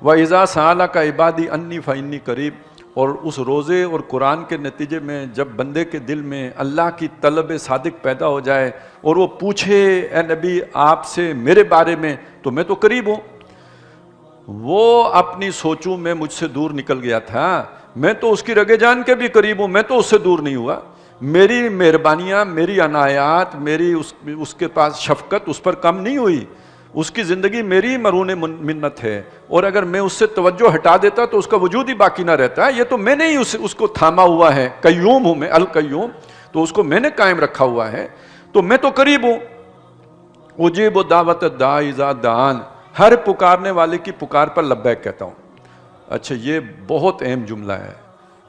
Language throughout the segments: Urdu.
وَإِذَا سَأَلَكَ عِبَادِي أَنِّي فَإِنِّي قَرِيب، اور اس روزے اور قرآن کے نتیجے میں جب بندے کے دل میں اللہ کی طلب صادق پیدا ہو جائے اور وہ پوچھے اے نبی آپ سے میرے بارے میں، تو میں تو قریب ہوں۔ وہ اپنی سوچوں میں مجھ سے دور نکل گیا تھا، میں تو اس کی رگے جان کے بھی قریب ہوں، میں تو اس سے دور نہیں ہوا۔ میری مہربانیاں، میری عنایات، میری اس کے پاس شفقت اس پر کم نہیں ہوئی، اس کی زندگی میری مرہون منت ہے، اور اگر میں اس سے توجہ ہٹا دیتا تو اس کا وجود ہی باقی نہ رہتا۔ یہ تو میں نے ہی اس کو تھاما ہوا ہے، قیوم ہوں میں، القیوم، تو اس کو میں نے قائم رکھا ہوا ہے، تو میں تو قریب ہوں۔ اجیب دعوت الداعی اذا دعان، ہر پکارنے والے کی پکار پر لبیک کہتا ہوں۔ اچھا، یہ بہت اہم جملہ ہے،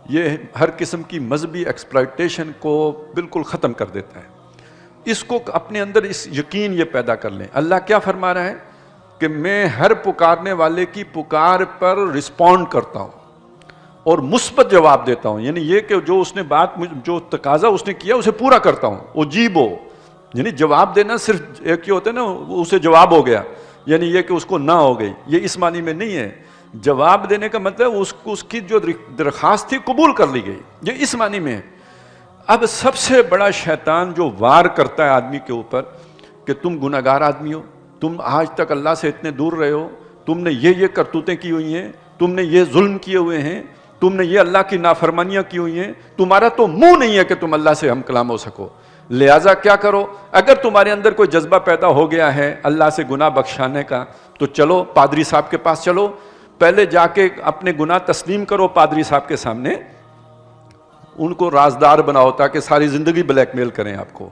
یہ ہر قسم کی مذہبی ایکسپلائٹیشن کو بالکل ختم کر دیتا ہے۔ اس کو اپنے اندر اس یقین یہ پیدا کر لیں، اللہ کیا فرما رہا ہے کہ میں ہر پکارنے والے کی پکار پر رسپونڈ کرتا ہوں اور مثبت جواب دیتا ہوں، یعنی یہ کہ جو اس نے بات، جو تقاضا اس نے کیا اسے پورا کرتا ہوں۔ اجیبو یعنی جواب دینا، صرف ایک ہی ہوتا ہے نا اسے جواب ہو گیا، یعنی یہ کہ اس کو نہ ہو گئی، یہ اس معنی میں نہیں ہے۔ جواب دینے کا مطلب اس کی جو درخواست تھی قبول کر لی گئی، یہ اس معنی میں ہے۔ اب سب سے بڑا شیطان جو وار کرتا ہے آدمی کے اوپر کہ تم گناہگار آدمی ہو، تم آج تک اللہ سے اتنے دور رہے ہو، تم نے یہ کرتوتیں کی ہوئی ہیں، تم نے یہ ظلم کیے ہوئے ہیں، تم نے یہ اللہ کی نافرمانیاں کی ہوئی ہیں، تمہارا تو منہ نہیں ہے کہ تم اللہ سے ہم کلام ہو سکو، لہٰذا کیا کرو، اگر تمہارے اندر کوئی جذبہ پیدا ہو گیا ہے اللہ سے گناہ بخشانے کا، تو چلو پادری صاحب کے پاس چلو، پہلے جا کے اپنے گناہ تسلیم کرو پادری صاحب کے سامنے، ان کو رازدار بناؤ تاکہ ساری زندگی بلیک میل کریں آپ کو،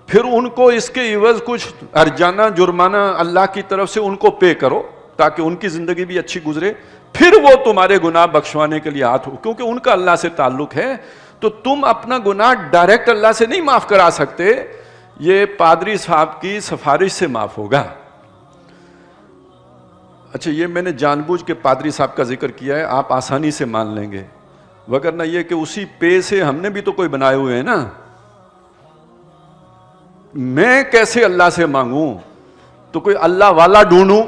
پھر ان کو اس کے عوض کچھ ارجانہ جرمانہ اللہ کی طرف سے ان کو پے کرو تاکہ ان کی زندگی بھی اچھی گزرے، پھر وہ تمہارے گناہ بخشوانے کے لیے ہاتھ ہو، کیونکہ ان کا اللہ سے تعلق ہے، تو تم اپنا گناہ ڈائریکٹ اللہ سے نہیں معاف کرا سکتے، یہ پادری صاحب کی سفارش سے معاف ہوگا۔ اچھا، یہ میں نے جان بوجھ کے پادری صاحب کا ذکر کیا ہے، آپ آسانی سے مان لیں گے، وگرنہ یہ کہ اسی پے سے ہم نے بھی تو کوئی بنائے ہوئے ہیں نا، میں کیسے اللہ سے مانگوں، تو کوئی اللہ والا ڈھونڈوں،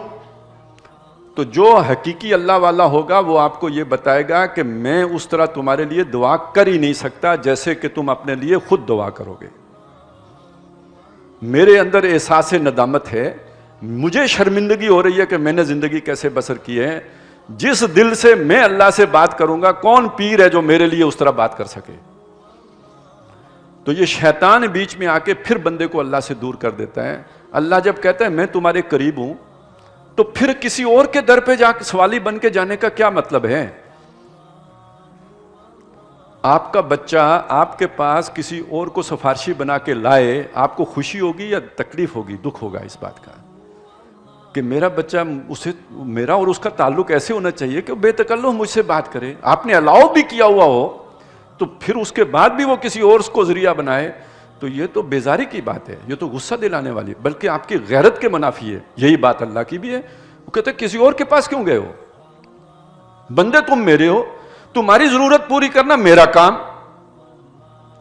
تو جو حقیقی اللہ والا ہوگا وہ آپ کو یہ بتائے گا کہ میں اس طرح تمہارے لیے دعا کر ہی نہیں سکتا جیسے کہ تم اپنے لیے خود دعا کرو گے۔ میرے اندر احساس ندامت ہے، مجھے شرمندگی ہو رہی ہے کہ میں نے زندگی کیسے بسر کی ہے، جس دل سے میں اللہ سے بات کروں گا، کون پیر ہے جو میرے لیے اس طرح بات کر سکے؟ تو یہ شیطان بیچ میں آ کے پھر بندے کو اللہ سے دور کر دیتا ہے۔ اللہ جب کہتا ہے میں تمہارے قریب ہوں، تو پھر کسی اور کے در پہ جا کے سوالی بن کے جانے کا کیا مطلب ہے؟ آپ کا بچہ آپ کے پاس کسی اور کو سفارشی بنا کے لائے، آپ کو خوشی ہوگی یا تکلیف ہوگی، دکھ ہوگا اس بات کا کہ میرا بچہ، اسے میرا اور اس کا تعلق ایسے ہونا چاہیے کہ وہ بے تکلف مجھ سے بات کرے، آپ نے الاؤ بھی کیا ہوا ہو تو پھر اس کے بعد بھی وہ کسی اور کو ذریعہ بنائے، تو یہ تو بیزاری کی بات ہے، یہ تو غصہ دلانے والی، بلکہ آپ کی غیرت کے منافی ہے۔ یہی بات اللہ کی بھی ہے، وہ کہتے ہیں کسی اور کے پاس کیوں گئے ہو، بندے تم میرے ہو، تمہاری ضرورت پوری کرنا میرا کام،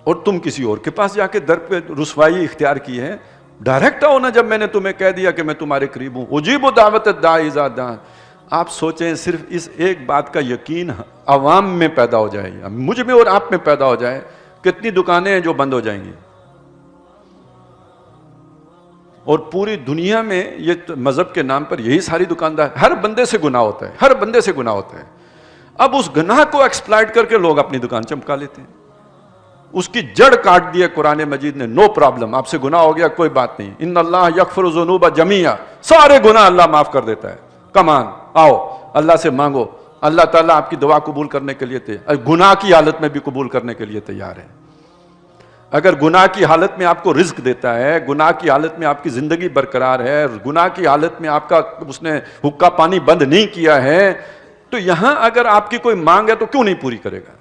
اور تم کسی اور کے پاس جا کے در پہ رسوائی اختیار کی ہے۔ ڈائریکٹ آؤ نا، جب میں نے تمہیں کہہ دیا کہ میں تمہارے قریب ہوں، اجیب دعوت الداعی اذا دعان۔ آپ سوچیں صرف اس ایک بات کا یقین عوام میں پیدا ہو جائے، مجھ میں اور آپ میں پیدا ہو جائے، کتنی دکانیں ہیں جو بند ہو جائیں گی، اور پوری دنیا میں یہ مذہب کے نام پر یہی ساری دکاندار، ہر بندے سے گناہ ہوتا ہے، ہر بندے سے گناہ ہوتا ہے۔ اب اس گناہ کو ایکسپلائٹ کر کے لوگ اپنی دکان چمکا لیتے ہیں، اس کی جڑ کاٹ دی ہے قرآن مجید نے، نو پرابلم، آپ سے گناہ ہو گیا کوئی بات نہیں، ان اللہ یغفر الذنوب جمیعا، سارے گناہ اللہ معاف کر دیتا ہے، کمان آؤ اللہ سے مانگو، اللہ تعالیٰ آپ کی دعا قبول کرنے کے لیے گناہ کی حالت میں بھی قبول کرنے کے لیے تیار ہے۔ اگر گناہ کی حالت میں آپ کو رزق دیتا ہے، گناہ کی حالت میں آپ کی زندگی برقرار ہے، گناہ کی حالت میں آپ کا اس نے حقہ پانی بند نہیں کیا ہے، تو یہاں اگر آپ کی کوئی مانگ ہے تو کیوں نہیں پوری کرے گا؟